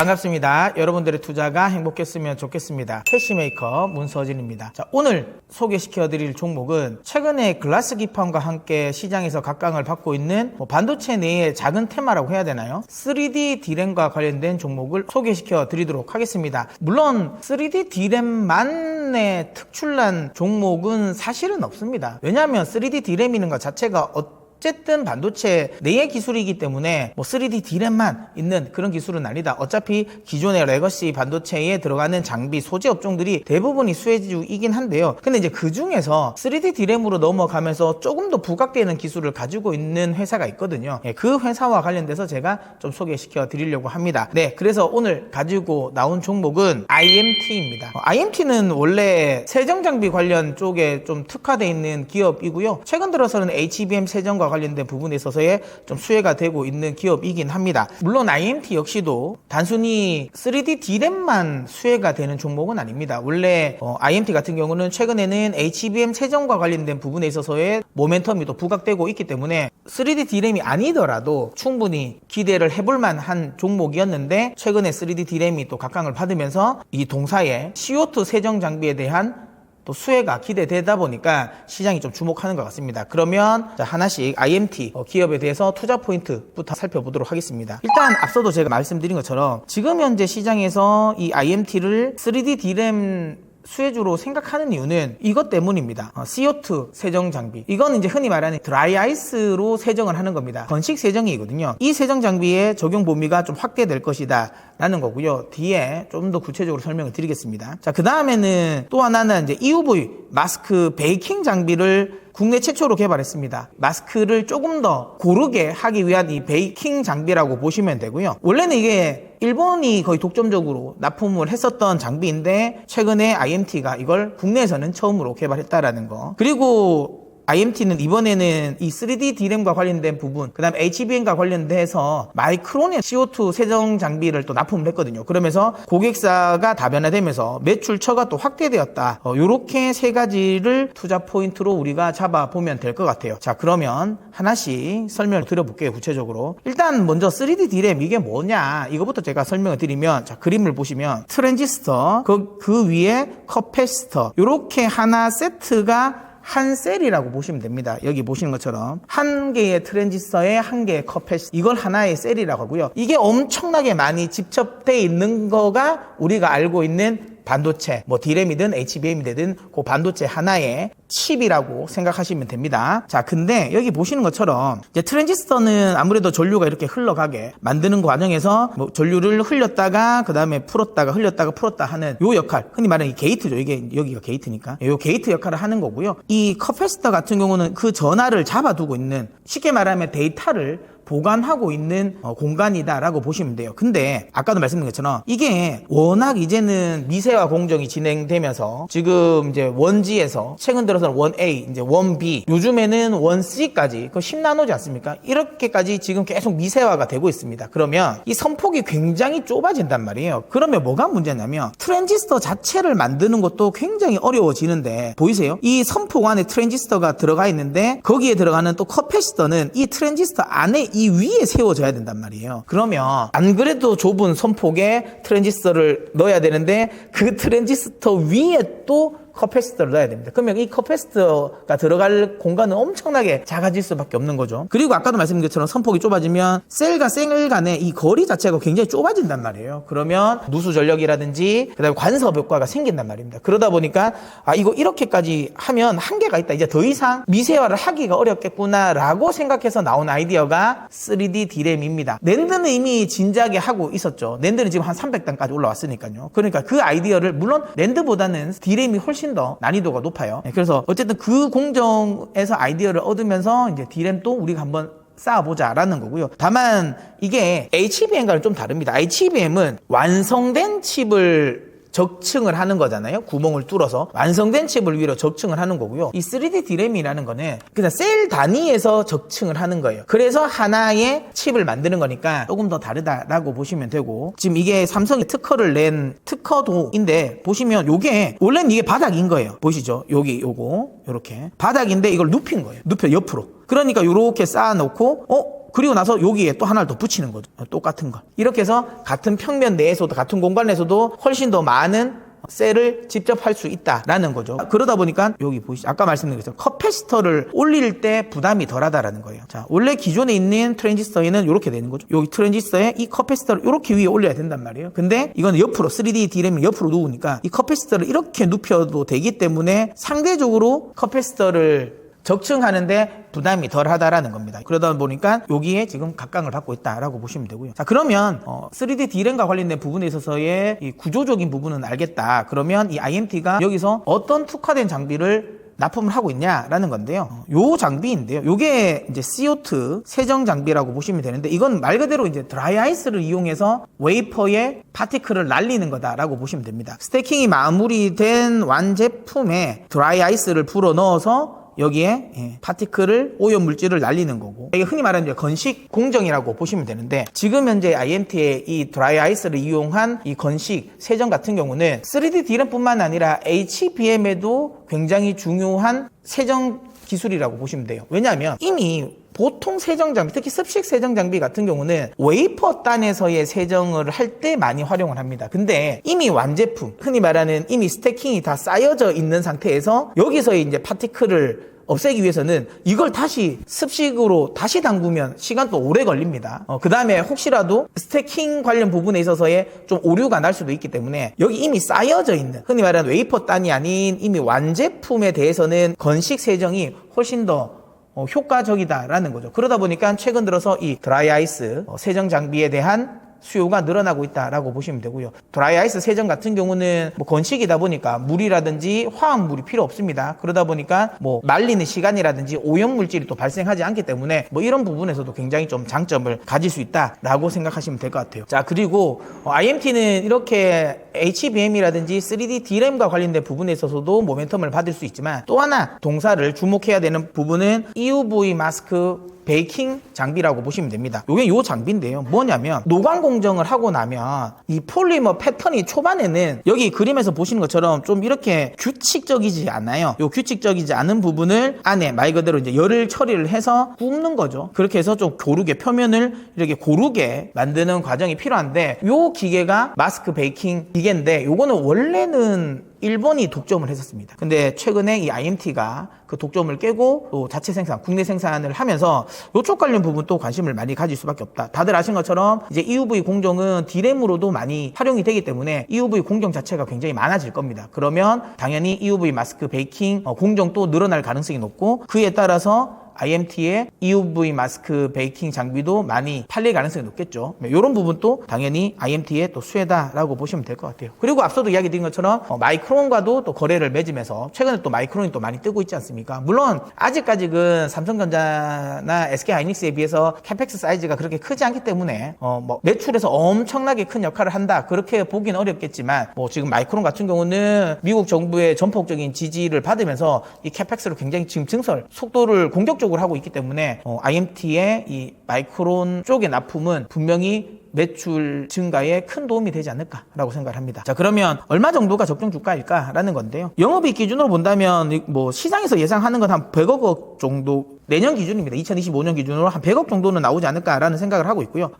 반갑습니다. 여러분들의 투자가 행복했으면 좋겠습니다. 캐시메이커 문서진입니다. 자, 오늘 소개시켜드릴 종목은 최근에 글라스 기판과 함께 시장에서 각광을 받고 있는 반도체 내의 작은 테마라고 해야 되나요? 3D D램과 관련된 종목을 소개시켜드리도록 하겠습니다. 물론 3D D램만의 특출난 종목은 사실은 없습니다. 왜냐하면 3D D램이라는 것 자체가 어쨌든 반도체 내의 기술이기 때문에 3D D램만 있는 그런 기술은 아니다. 어차피 기존의 레거시 반도체에 들어가는 장비, 소재 업종들이 대부분이 수혜주이긴 한데요. 근데 이제 그 중에서 3D D램으로 넘어가면서 조금 더 부각되는 기술을 가지고 있는 회사가 있거든요. 그 회사와 관련돼서 제가 좀 소개시켜 드리려고 합니다. 네, 그래서 오늘 가지고 나온 종목은 IMT입니다. IMT는 원래 세정장비 관련 쪽에 좀 특화되어 있는 기업이고요. 최근 들어서는 HBM 세정과 관련된 부분에 있어서의 좀 수혜가 되고 있는 기업이긴 합니다. 물론 IMT 역시도 단순히 3D D램만 수혜가 되는 종목은 아닙니다. 원래 IMT 같은 경우는 최근에는 HBM 세정과 관련된 부분에 있어서의 모멘텀이 또 부각되고 있기 때문에 3D D램이 아니더라도 충분히 기대를 해볼 만한 종목이었는데 최근에 3D D램이 또 각광을 받으면서 이 동사의 CO2 세정 장비에 대한 또 수혜가 기대되다 보니까 시장이 좀 주목하는 것 같습니다. 그러면 하나씩 IMT 기업에 대해서 투자 포인트부터 살펴보도록 하겠습니다. 일단 앞서도 제가 말씀드린 것처럼 지금 현재 시장에서 이 IMT를 3D D램 수혜주로 생각하는 이유는 이것 때문입니다. CO2 세정 장비. 이건 이제 흔히 말하는 드라이 아이스로 세정을 하는 겁니다. 건식 세정이거든요. 이 세정 장비의 적용 범위가 좀 확대될 것이다 라는 거고요. 뒤에 좀 더 구체적으로 설명을 드리겠습니다. 자, 그 다음에는 또 하나는 이제 EUV 마스크 베이킹 장비를 국내 최초로 개발했습니다. 마스크를 조금 더 고르게 하기 위한 이 베이킹 장비라고 보시면 되고요. 원래는 이게 일본이 거의 독점적으로 납품을 했었던 장비인데 최근에 IMT가 이걸 국내에서는 처음으로 개발했다라는 거. 그리고 IMT는 이번에는 이 3D D램과 관련된 부분, 그 다음에 HBM과 관련돼서 마이크론의 CO2 세정 장비를 또 납품을 했거든요. 그러면서 고객사가 다변화되면서 매출처가 또 확대되었다. 요렇게 세 가지를 투자 포인트로 우리가 잡아보면 될 것 같아요. 자, 그러면 하나씩 설명을 드려볼게요. 구체적으로. 일단 먼저 3D D램 이게 뭐냐 이거부터 제가 설명을 드리면, 자, 그림을 보시면 트랜지스터, 그 위에 커패시터 요렇게 하나 세트가 한 셀이라고 보시면 됩니다. 여기 보시는 것처럼 한 개의 트랜지스터에 한 개의 커패시터, 이걸 하나의 셀이라고 하고요. 이게 엄청나게 많이 집접되어 있는 거가 우리가 알고 있는 반도체, D램이든 HBM이 되든 그 반도체 하나의 칩이라고 생각하시면 됩니다. 자, 근데 여기 보시는 것처럼 이제 트랜지스터는 아무래도 전류가 이렇게 흘러가게 만드는 과정에서 전류를 흘렸다가 그 다음에 풀었다가 흘렸다가 풀었다 하는 요 역할, 흔히 말하는 이 게이트죠. 이게 여기가 게이트니까 요 게이트 역할을 하는 거고요. 이 커패시터 같은 경우는 그 전하를 잡아두고 있는, 쉽게 말하면 데이터를 보관하고 있는 공간이다라고 보시면 돼요. 근데 아까도 말씀드린 것처럼 이게 워낙 이제는 미세화 공정이 진행되면서 지금 이제 원지에서 최근 들어서는 원 A, 이제 원 B, 요즘에는 원 C까지 그 10나노지 않습니까? 이렇게까지 지금 계속 미세화가 되고 있습니다. 그러면 이 선폭이 굉장히 좁아진단 말이에요. 그러면 뭐가 문제냐면 트랜지스터 자체를 만드는 것도 굉장히 어려워지는데, 보이세요? 이 선폭 안에 트랜지스터가 들어가 있는데 거기에 들어가는 또 커패시터는 이 트랜지스터 안에 이 위에 세워져야 된단 말이에요. 그러면 안 그래도 좁은 선폭에 트랜지스터를 넣어야 되는데 그 트랜지스터 위에 또 커패시터를 넣어야 됩니다. 그러면 이 커패시터가 들어갈 공간은 엄청나게 작아질 수밖에 없는 거죠. 그리고 아까도 말씀드린 것처럼 선폭이 좁아지면 셀과 셀 간의 이 거리 자체가 굉장히 좁아진단 말이에요. 그러면 누수 전력이라든지 그다음에 관섭 효과가 생긴단 말입니다. 그러다 보니까 이거 이렇게까지 하면 한계가 있다. 이제 더 이상 미세화를 하기가 어렵겠구나라고 생각해서 나온 아이디어가 3D D램입니다. 낸드는 이미 진작에 하고 있었죠. 낸드는 지금 한 300단까지 올라왔으니까요. 그러니까 그 아이디어를, 물론 낸드보다는 D램이 훨씬 더 난이도가 높아요. 그래서 어쨌든 그 공정에서 아이디어를 얻으면서 이제 D램도 우리가 한번 쌓아보자라는 거고요. 다만 이게 HBM과는 좀 다릅니다. HBM은 완성된 칩을 적층을 하는 거잖아요. 구멍을 뚫어서 완성된 칩을 위로 적층을 하는 거고요. 이 3D D램이라는 거는 그냥 셀 단위에서 적층을 하는 거예요. 그래서 하나의 칩을 만드는 거니까 조금 더 다르다라고 보시면 되고, 지금 이게 삼성이 특허를 낸 특허도인데 보시면 요게 원래는 이게 바닥인 거예요. 보시죠? 여기 요거 요렇게 바닥인데 이걸 눕힌 거예요. 눕혀 옆으로. 그러니까 요렇게 쌓아놓고 그리고 나서 여기에 또 하나를 더 붙이는 거죠. 똑같은 거. 이렇게 해서 같은 평면 내에서도 같은 공간에서도 훨씬 더 많은 셀을 직접 할 수 있다라는 거죠. 그러다 보니까 여기 보이시죠? 아까 말씀드린 것처럼 커패시터를 올릴 때 부담이 덜하다라는 거예요. 자, 원래 기존에 있는 트랜지스터에는 이렇게 되는 거죠. 여기 트랜지스터에 이 커패시터를 이렇게 위에 올려야 된단 말이에요. 근데 이거는 옆으로 3D D램을 옆으로 누우니까 이 커패시터를 이렇게 눕혀도 되기 때문에 상대적으로 커패시터를 적층하는데 부담이 덜 하다라는 겁니다. 그러다 보니까 여기에 지금 각광을 받고 있다라고 보시면 되고요. 자, 그러면 3D D램과 관련된 부분에 있어서의 이 구조적인 부분은 알겠다. 그러면 이 IMT가 여기서 어떤 특화된 장비를 납품을 하고 있냐라는 건데요. 요 장비인데요. 요게 이제 CO2 세정 장비라고 보시면 되는데, 이건 말 그대로 이제 드라이 아이스를 이용해서 웨이퍼에 파티클을 날리는 거다라고 보시면 됩니다. 스태킹이 마무리된 완제품에 드라이 아이스를 불어 넣어서 여기에 파티클을, 오염 물질을 날리는 거고, 이게 흔히 말하는 이제 건식 공정이라고 보시면 되는데, 지금 현재 IMT의 이 드라이 아이스를 이용한 이 건식 세정 같은 경우는 3D D램뿐만 아니라 HBM에도 굉장히 중요한 세정 기술이라고 보시면 돼요. 왜냐하면 이미 보통 세정 장비, 특히 습식 세정 장비 같은 경우는 웨이퍼 단에서의 세정을 할 때 많이 활용을 합니다. 근데 이미 완제품, 흔히 말하는 이미 스태킹이 다 쌓여져 있는 상태에서 여기서의 이제 파티클을 없애기 위해서는 이걸 다시 습식으로 다시 담그면 시간도 오래 걸립니다. 그 다음에 혹시라도 스태킹 관련 부분에 있어서의 좀 오류가 날 수도 있기 때문에 여기 이미 쌓여져 있는, 흔히 말하는 웨이퍼 단이 아닌 이미 완제품에 대해서는 건식 세정이 훨씬 더 효과적이다라는 거죠. 그러다 보니까 최근 들어서 이 드라이 아이스 세정 장비에 대한 수요가 늘어나고 있다라고 보시면 되고요. 드라이 아이스 세정 같은 경우는 뭐 건식이다 보니까 물이라든지 화학물이 필요 없습니다. 그러다 보니까 뭐 말리는 시간이라든지 오염 물질이 또 발생하지 않기 때문에 뭐 이런 부분에서도 굉장히 좀 장점을 가질 수 있다라고 생각하시면 될 것 같아요. 자, 그리고 IMT는 이렇게 HBM이라든지 3D D램과 관련된 부분에 있어서도 모멘텀을 받을 수 있지만, 또 하나 동사를 주목해야 되는 부분은 EUV 마스크 베이킹 장비라고 보시면 됩니다. 이게 요 장비인데요. 뭐냐면 노광 공정을 하고 나면 이 폴리머 패턴이 초반에는 여기 그림에서 보시는 것처럼 좀 이렇게 규칙적이지 않아요. 요 규칙적이지 않은 부분을 안에 말 그대로 이제 열을 처리를 해서 굽는 거죠. 그렇게 해서 좀 고르게 표면을 이렇게 고르게 만드는 과정이 필요한데, 요 기계가 마스크 베이킹 기계인데 요거는 원래는 일본이 독점을 했었습니다. 근데 최근에 이 IMT가 그 독점을 깨고 또 자체 생산, 국내 생산을 하면서 이쪽 관련 부분 또 관심을 많이 가질 수밖에 없다. 다들 아신 것처럼 이제 EUV 공정은 D램으로도 많이 활용이 되기 때문에 EUV 공정 자체가 굉장히 많아질 겁니다. 그러면 당연히 EUV 마스크 베이킹 공정도 늘어날 가능성이 높고, 그에 따라서 IMT의 EUV 마스크 베이킹 장비도 많이 팔릴 가능성이 높겠죠. 이런 부분도 당연히 IMT의 또 수혜다라고 보시면 될 것 같아요. 그리고 앞서도 이야기 드린 것처럼 마이크론과도 또 거래를 맺으면서 최근에 또 마이크론이 또 많이 뜨고 있지 않습니까? 물론 아직까지는 삼성전자나 SK하이닉스에 비해서 캐펙스 사이즈가 그렇게 크지 않기 때문에 뭐 매출에서 엄청나게 큰 역할을 한다, 그렇게 보기는 어렵겠지만, 뭐 지금 마이크론 같은 경우는 미국 정부의 전폭적인 지지를 받으면서 이 캐펙스로 굉장히 지금 증설 속도를 공격적으로 하고 있기 때문에 IMT의 이 마이크론 쪽의 납품은 분명히 매출 증가에 큰 도움이 되지 않을까라고 생각을 합니다. 자, 그러면 얼마 정도가 적정 주가일까라는 건데요. 영업이익 기준으로 본다면 뭐 시장에서 예상하는 건 한 100억 원 정도, 내년 기준입니다. 2025년 기준으로 한 100억 정도는 나오지 않을까라는 생각을 하고 있고요.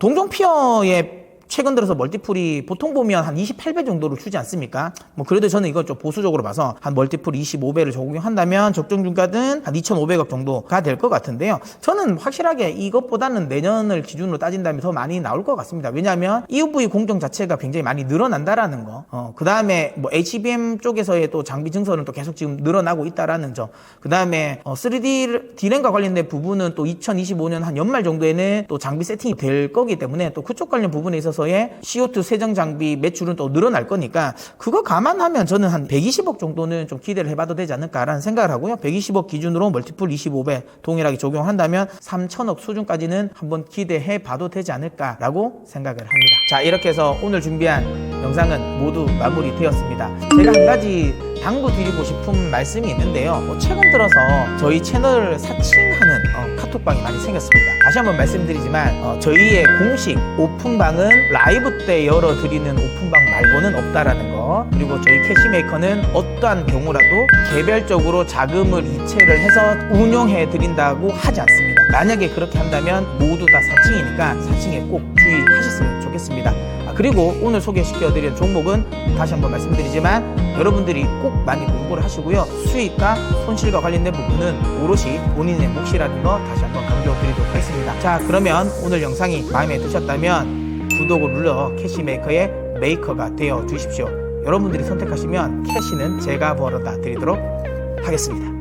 동종피어의 최근 들어서 멀티플이 보통 보면 한 28배 정도를 주지 않습니까? 뭐 그래도 저는 이걸 좀 보수적으로 봐서 한 멀티플 25배를 적용한다면 적정 주가는 한 2,500억 정도가 될 것 같은데요. 저는 확실하게 이것보다는 내년을 기준으로 따진다면 더 많이 나올 것 같습니다. 왜냐하면 EUV 공정 자체가 굉장히 많이 늘어난다라는 거. 그 다음에 뭐 HBM 쪽에서의 또 장비 증설은 또 계속 지금 늘어나고 있다라는 점. 그 다음에 3D D램과 관련된 부분은 또 2025년 한 연말 정도에는 또 장비 세팅이 될 거기 때문에 또 그쪽 관련 부분에 있어서 CO2 세정 장비 매출은 또 늘어날 거니까, 그거 감안하면 저는 한 120억 정도는 좀 기대를 해봐도 되지 않을까라는 생각을 하고요. 120억 기준으로 멀티플 25배 동일하게 적용한다면 3천억 수준까지는 한번 기대해봐도 되지 않을까라고 생각을 합니다. 자, 이렇게 해서 오늘 준비한 영상은 모두 마무리되었습니다. 제가 한 가지 당부드리고 싶은 말씀이 있는데요. 최근 들어서 저희 채널을 사칭하는 카톡방이 많이 생겼습니다. 다시 한번 말씀드리지만 저희의 공식 오픈방은 라이브 때 열어드리는 오픈방 말고는 없다라는 거, 그리고 저희 캐시메이커는 어떠한 경우라도 개별적으로 자금을 이체를 해서 운영해 드린다고 하지 않습니다. 만약에 그렇게 한다면 모두 다 4층이니까 4층에 꼭 주의하셨으면 좋겠습니다. 그리고 오늘 소개시켜드린 종목은 다시 한번 말씀드리지만 여러분들이 꼭 많이 공부를 하시고요. 수익과 손실과 관련된 부분은 오롯이 본인의 몫이라는 거 다시 한번 강조드리도록 하겠습니다. 자, 그러면 오늘 영상이 마음에 드셨다면 구독을 눌러 캐시메이커의 메이커가 되어 주십시오. 여러분들이 선택하시면 캐시는 제가 벌어다 드리도록 하겠습니다.